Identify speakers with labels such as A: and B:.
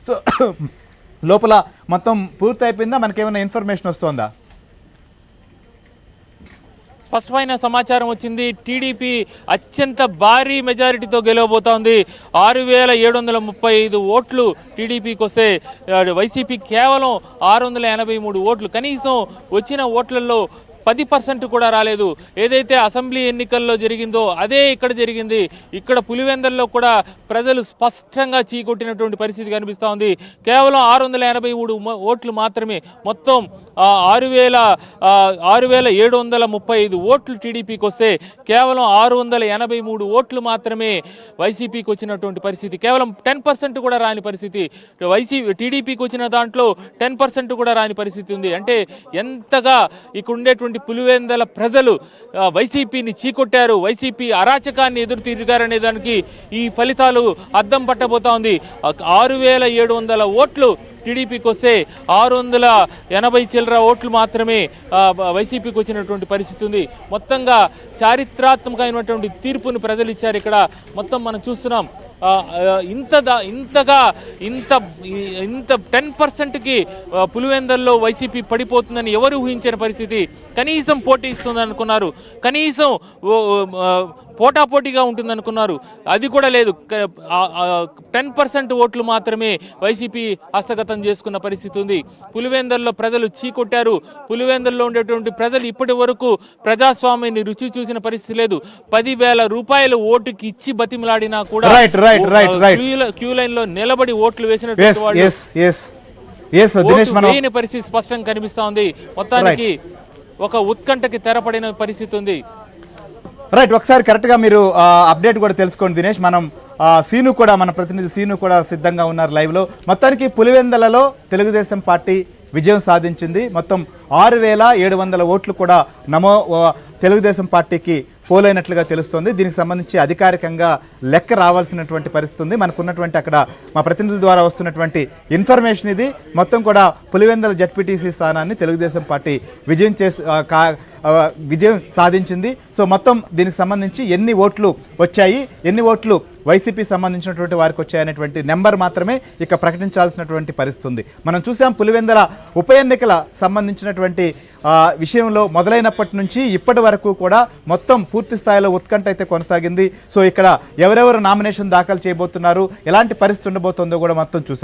A: So లోపల మొత్తం పూర్తి అయిపోయిందా? మనకేమైనా ఇన్ఫర్మేషన్ వస్తుందా?
B: స్పష్టమైన సమాచారం వచ్చింది. టీడీపీ అత్యంత భారీ మెజారిటీతో గెలవబోతోంది. 6735 ఓట్లు టీడీపీకి వస్తే వైసీపీ కేవలం 683 ఓట్లు. కనీసం వచ్చిన ఓట్లలో 10% కూడా రాలేదు. ఏదైతే అసెంబ్లీ ఎన్నికల్లో జరిగిందో అదే ఇక్కడ జరిగింది. ఇక్కడ పులివెందల్లో కూడా ప్రజలు స్పష్టంగా చీకొట్టినటువంటి పరిస్థితి కనిపిస్తూ ఉంది. కేవలం 683 ఓట్లు మాత్రమే. మొత్తం 6735 ఓట్లు టీడీపీకి వస్తే కేవలం 683 ఓట్లు మాత్రమే వైసీపీకి వచ్చినటువంటి పరిస్థితి. కేవలం 10% కూడా రాని పరిస్థితి. టీడీపీకి వచ్చిన దాంట్లో 10% కూడా రాని పరిస్థితి ఉంది. అంటే ఎంతగా ఇక్కడ ఉండేటువంటి పులివెందల ప్రజలు వైసీపీని చీకొట్టారు, వైసీపీ అరాచకాన్ని ఎదురు తిరిగారనే దానికి ఈ ఫలితాలు అద్దం పట్టబోతా ఉంది. 6700 ఓట్లు టీడీపీకి వస్తే 680 చిల్లర ఓట్లు మాత్రమే వైసీపీకి వచ్చినటువంటి పరిస్థితి ఉంది. మొత్తంగా చారిత్రాత్మకమైనటువంటి తీర్పును ప్రజలు ఇచ్చారు. ఇక్కడ మొత్తం మనం చూస్తున్నాం. ఇంత 10%కి పులివెందల్లో వైసీపీ పడిపోతుందని ఎవరు ఊహించిన పరిస్థితి. కనీసం పోటీ ఇస్తుంది అనుకున్నారు, కనీసం పోటాపోటీగా ఉంటుంది అనుకున్నారు. అది కూడా లేదు. 10% ఓట్లు మాత్రమే వైసీపీ హస్తగతం చేసుకున్న పరిస్థితి ఉంది. పులివెందల్లో ప్రజలు చీకొట్టారు. పులివెందల్లో ఉండేటువంటి ప్రజలు ఇప్పటి వరకు ప్రజాస్వామ్యాన్ని రుచి చూసిన పరిస్థితి లేదు. 10,000 రూపాయలు ఓటుకి ఇచ్చి బతిమలాడినా కూడా క్యూ లైన్ లో నిలబడి ఓట్లు వేసినటువంటి పరిస్థితి స్పష్టంగా కనిపిస్తా ఉంది. మొత్తానికి ఒక ఉత్కంఠకి తెరపడిన పరిస్థితి ఉంది.
A: రైట్, ఒకసారి కరెక్ట్గా మీరు అప్డేట్ కూడా తెలుసుకోండి దినేష్. మనం సీను కూడా, మన ప్రతినిధి సీను కూడా సిద్ధంగా ఉన్నారు లైవ్లో. మొత్తానికి పులివెందలలో తెలుగుదేశం పార్టీ విజయం సాధించింది. మొత్తం 6700 ఓట్లు కూడా తెలుగుదేశం పార్టీకి పోలైనట్లుగా తెలుస్తోంది. దీనికి సంబంధించి అధికారికంగా లెక్క రావాల్సినటువంటి పరిస్థితి ఉంది. మనకున్నటువంటి అక్కడ మా ప్రతినిధుల ద్వారా వస్తున్నటువంటి ఇన్ఫర్మేషన్ ఇది. మొత్తం కూడా పులివెందల జడ్పీటీసీ స్థానాన్ని తెలుగుదేశం పార్టీ విజయం సాధించింది. సో మొత్తం దీనికి సంబంధించి ఎన్ని ఓట్లు వచ్చాయి, ఎన్ని ఓట్లు వైసీపీ సంబంధించినటువంటి వారికి వచ్చాయనేటువంటి నెంబర్ మాత్రమే ఇక ప్రకటించాల్సినటువంటి పరిస్థితి ఉంది. మనం చూసాం పులివెందల ఉప ఎన్నికల సంబంధించినటువంటి విషయంలో మొదలైనప్పటి నుంచి ఇప్పటి వరకు కూడా మొత్తం పూర్తి స్థాయిలో ఉత్కంఠ అయితే కొనసాగింది. సో ఇక్కడ ఎవరెవరు నామినేషన్ దాఖలు చేయబోతున్నారు, ఎలాంటి పరిస్థితి ఉండబోతుందో కూడా మొత్తం చూసాం.